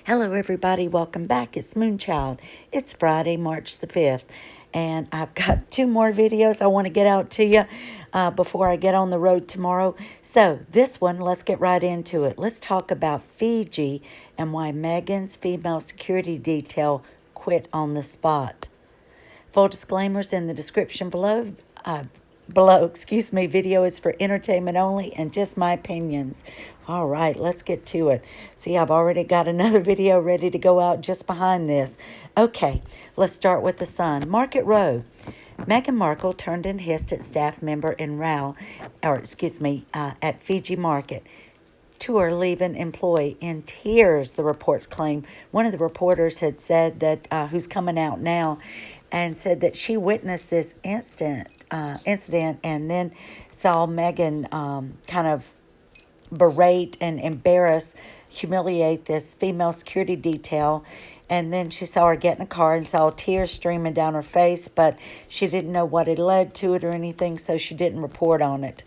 Hello, everybody. Welcome back. It's Moonchild. It's Friday, March the 5th, and I've got two more videos I want to get out to you before I get on the road tomorrow. So this one, let's get right into it. Let's talk about Fiji and why Meghan's female security detail quit on the spot. Full disclaimers in the description below. Video is for entertainment only and just my opinions. All right, let's get to it. See, I've already got another video ready to go out just behind this. Okay, let's start with the Sun. Market Row. Meghan Markle turned and hissed at staff member at Fiji Market. Tour leaving employee in tears, the reports claim. One of the reporters had said that, who's coming out now, and said that she witnessed this incident and then saw Meghan kind of berate and embarrass, humiliate this female security detail. And then she saw her get in a car and saw tears streaming down her face, but she didn't know what had led to it or anything, so she didn't report on it.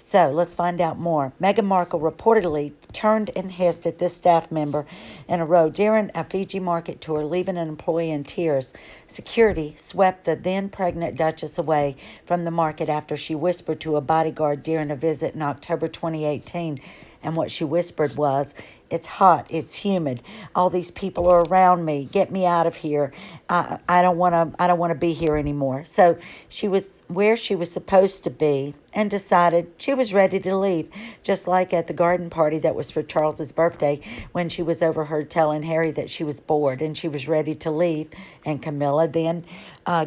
So let's find out more. Meghan Markle reportedly turned and hissed at this staff member in a row during a Fiji market tour, leaving an employee in tears. Security swept the then pregnant Duchess away from the market after she whispered to a bodyguard during a visit in October 2018. And what she whispered was, "It's hot, it's humid. All these people are around me. Get me out of here. I don't want to be here anymore." So she was where she was supposed to be and decided she was ready to leave, just like at the garden party that was for Charles's birthday when she was overheard telling Harry that she was bored and she was ready to leave. And Camilla then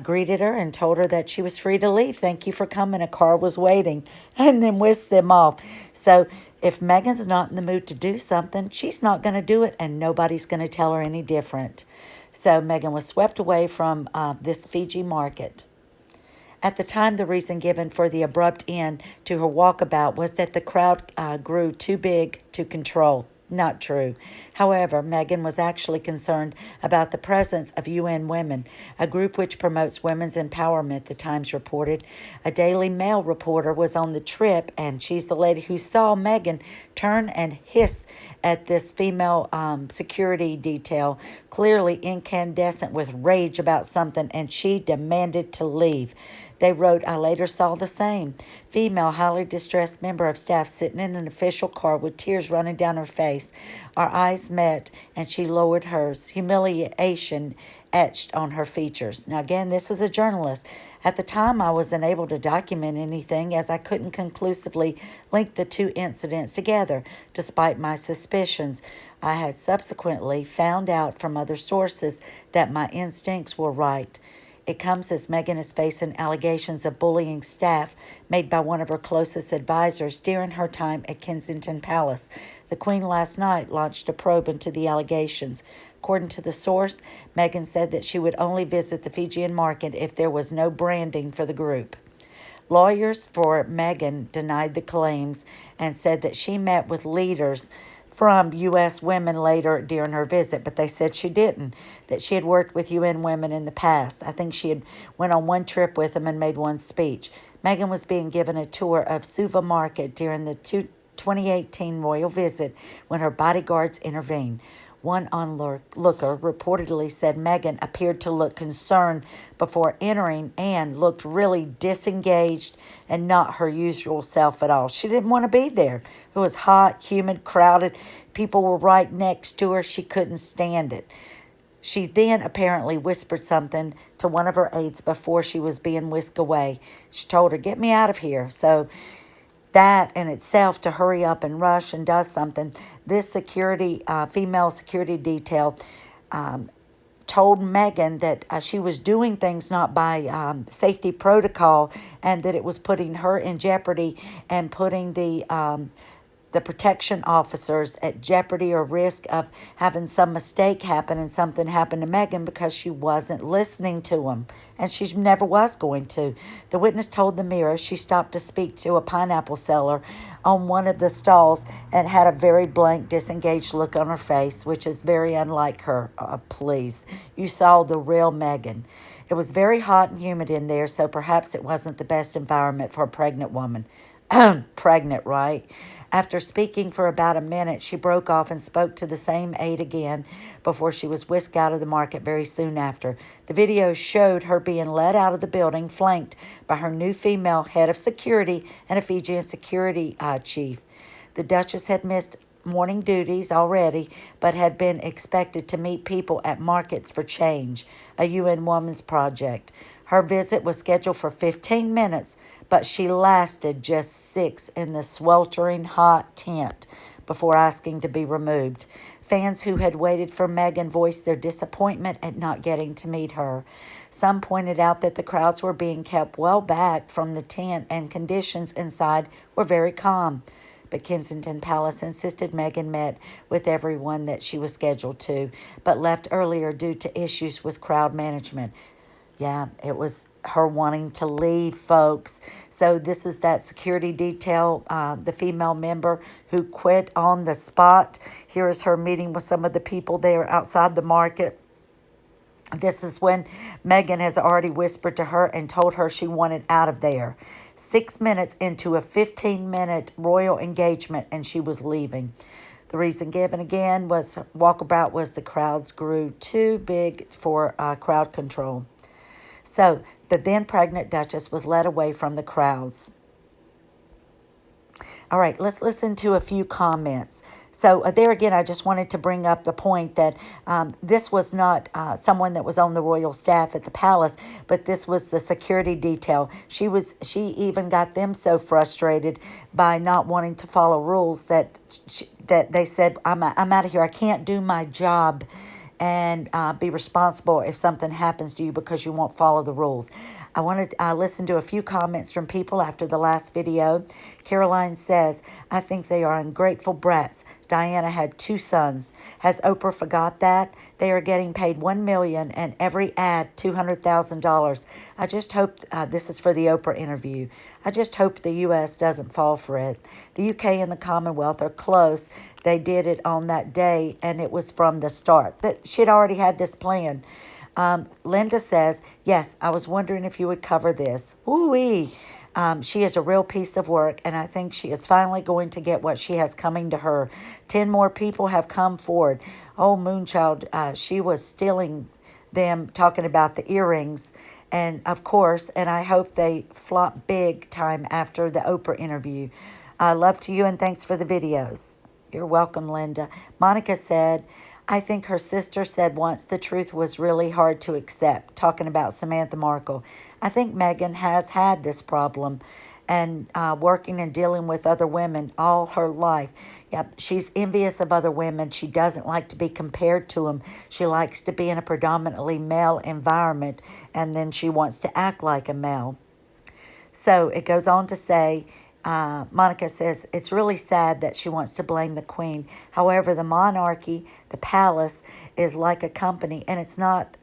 greeted her and told her that she was free to leave. "Thank you for coming. A car was waiting," and then whisked them off. So if Meghan's not in the mood to do something, she's not going to do it, and nobody's going to tell her any different. So Meghan was swept away from this Fiji market. At the time, the reason given for the abrupt end to her walkabout was that the crowd grew too big to control. Not true. However, Meghan was actually concerned about the presence of UN Women, a group which promotes women's empowerment, the Times reported. A Daily Mail reporter was on the trip, and she's the lady who saw Meghan turn and hiss at this female security detail, clearly incandescent with rage about something, and she demanded to leave. They wrote, "I later saw the same. Female, highly distressed member of staff sitting in an official car with tears running down her face. Our eyes met, and she lowered hers. Humiliation etched on her features." Now, again, this is a journalist. At the time, I wasn't able to document anything as I couldn't conclusively link the two incidents together, despite my suspicions. I had subsequently found out from other sources that my instincts were right. It comes as Meghan is facing allegations of bullying staff made by one of her closest advisors during her time at Kensington Palace. The Queen last night launched a probe into the allegations. According to the source, Meghan said that she would only visit the Fijian market if there was no branding for the group. Lawyers for Meghan denied the claims and said that she met with leaders from U.S. women later during her visit, but they said she didn't, that she had worked with UN Women in the past. I think she had went on one trip with them and made one speech. Meghan was being given a tour of Suva Market during the 2018 royal visit when her bodyguards intervened. One onlooker reportedly said Meghan appeared to look concerned before entering and looked really disengaged and not her usual self at all. She didn't want to be there. It was hot, humid, crowded. People were right next to her. She couldn't stand it. She then apparently whispered something to one of her aides before she was being whisked away. She told her, "Get me out of here." So that in itself, to hurry up and rush and does something. This female security detail told Meghan that she was doing things not by safety protocol, and that it was putting her in jeopardy and putting the protection officers at jeopardy or risk of having some mistake happen and something happen to Meghan because she wasn't listening to them. And she never was going to. The witness told the Mirror she stopped to speak to a pineapple seller on one of the stalls and had a very blank, disengaged look on her face, which is very unlike her. Please, you saw the real Meghan. It was very hot and humid in there, so perhaps it wasn't the best environment for a pregnant woman. Pregnant, right? After speaking for about a minute, she broke off and spoke to the same aide again before she was whisked out of the market very soon after. The video showed her being led out of the building, flanked by her new female head of security and a Fijian security chief. The Duchess had missed morning duties already, but had been expected to meet people at markets for change, a UN Women's Project. Her visit was scheduled for 15 minutes, but she lasted just 6 in the sweltering hot tent before asking to be removed. Fans who had waited for Meghan voiced their disappointment at not getting to meet her. Some pointed out that the crowds were being kept well back from the tent and conditions inside were very calm. But Kensington Palace insisted Meghan met with everyone that she was scheduled to, but left earlier due to issues with crowd management. Yeah, it was her wanting to leave, folks. So this is that security detail, the female member who quit on the spot. Here is her meeting with some of the people there outside the market. This is when Meghan has already whispered to her and told her she wanted out of there. 6 minutes into a 15-minute royal engagement, and she was leaving. The reason given again was walkabout was the crowds grew too big for crowd control. So the then pregnant Duchess was led away from the crowds. All right, let's listen to a few comments. So there again, I just wanted to bring up the point that this was not someone that was on the royal staff at the palace, but this was the security detail. She even got them so frustrated by not wanting to follow rules that they said, I'm out of here. I can't do my job and be responsible if something happens to you because you won't follow the rules. I wanted to listen to a few comments from people after the last video. Caroline says, I think they are ungrateful brats. Diana had 2 sons. Has Oprah forgot that? They are getting paid $1 million and every ad $200,000. I just hope, this is for the Oprah interview, I just hope the U.S. doesn't fall for it. The UK and the Commonwealth are close. They did it on that day, and it was from the start. That she'd already had this plan. Linda says, yes, I was wondering if you would cover this. Woo-wee. She is a real piece of work, and I think she is finally going to get what she has coming to her. 10 more people have come forward. Oh, Moonchild, she was stealing them, talking about the earrings. And, of course, and I hope they flop big time after the Oprah interview. Love to you, and thanks for the videos. You're welcome, Linda. Monica said, I think her sister said once the truth was really hard to accept, talking about Samantha Markle. I think Meghan has had this problem and working and dealing with other women all her life. Yep, she's envious of other women. She doesn't like to be compared to them. She likes to be in a predominantly male environment, and then she wants to act like a male. So it goes on to say, Monica says, it's really sad that she wants to blame the Queen. However, the monarchy, the palace, is like a company, and it's not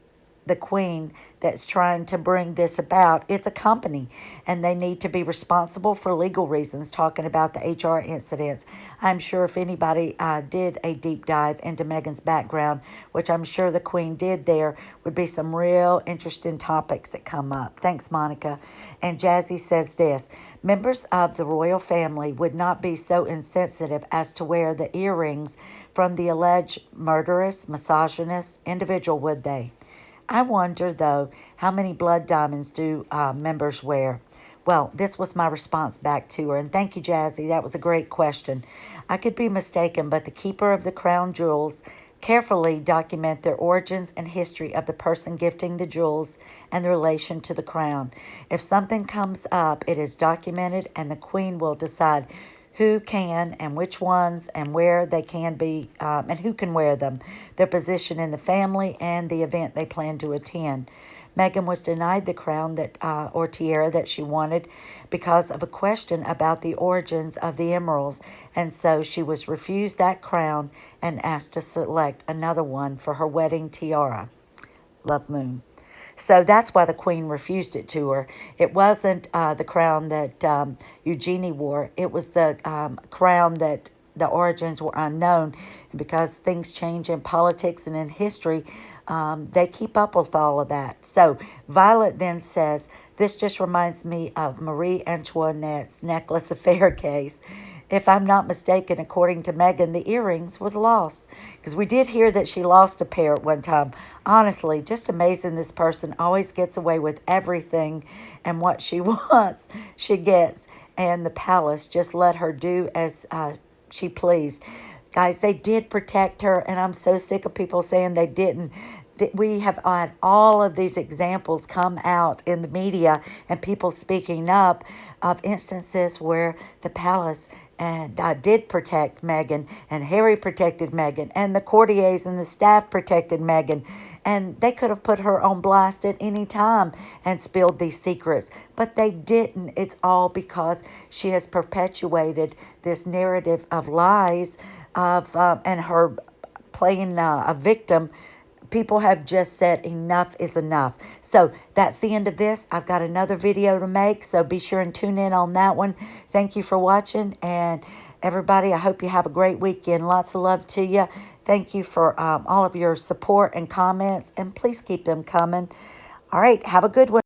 the Queen that's trying to bring this about. It's a company, and they need to be responsible for legal reasons, talking about the HR incidents. I'm sure if anybody did a deep dive into Meghan's background, which I'm sure the Queen did, there would be some real interesting topics that come up. Thanks, Monica. And Jazzy says this, members of the royal family would not be so insensitive as to wear the earrings from the alleged murderous, misogynist individual, would they? I wonder, though, how many blood diamonds do members wear? Well, this was my response back to her. And thank you, Jazzy. That was a great question. I could be mistaken, but the keeper of the crown jewels carefully document their origins and history of the person gifting the jewels and the relation to the crown. If something comes up, it is documented, and the Queen will decide who can and which ones and where they can be and who can wear them, their position in the family, and the event they plan to attend. Meghan was denied the crown that or tiara that she wanted because of a question about the origins of the emeralds, and so she was refused that crown and asked to select another one for her wedding tiara. Love, Moon. So that's why the Queen refused it to her. It wasn't the crown that Eugenie wore. It was the crown that the origins were unknown. And because things change in politics and in history, they keep up with all of that. So Violet then says, this just reminds me of Marie Antoinette's necklace affair case. If I'm not mistaken, according to Meghan, the earrings was lost. Because we did hear that she lost a pair at one time. Honestly, just amazing. This person always gets away with everything, and what she wants, she gets. And the palace just let her do as she pleased. Guys, they did protect her, and I'm so sick of people saying they didn't. We have had all of these examples come out in the media and people speaking up of instances where the palace and did protect Meghan, and Harry protected Meghan, and the courtiers and the staff protected Meghan. And they could have put her on blast at any time and spilled these secrets, but they didn't. It's all because she has perpetuated this narrative of lies of and her playing a victim. People have just said enough is enough. So that's the end of this. I've got another video to make, so be sure and tune in on that one. Thank you for watching, and everybody, I hope you have a great weekend. Lots of love to you. Thank you for all of your support and comments, and please keep them coming. All right, have a good one.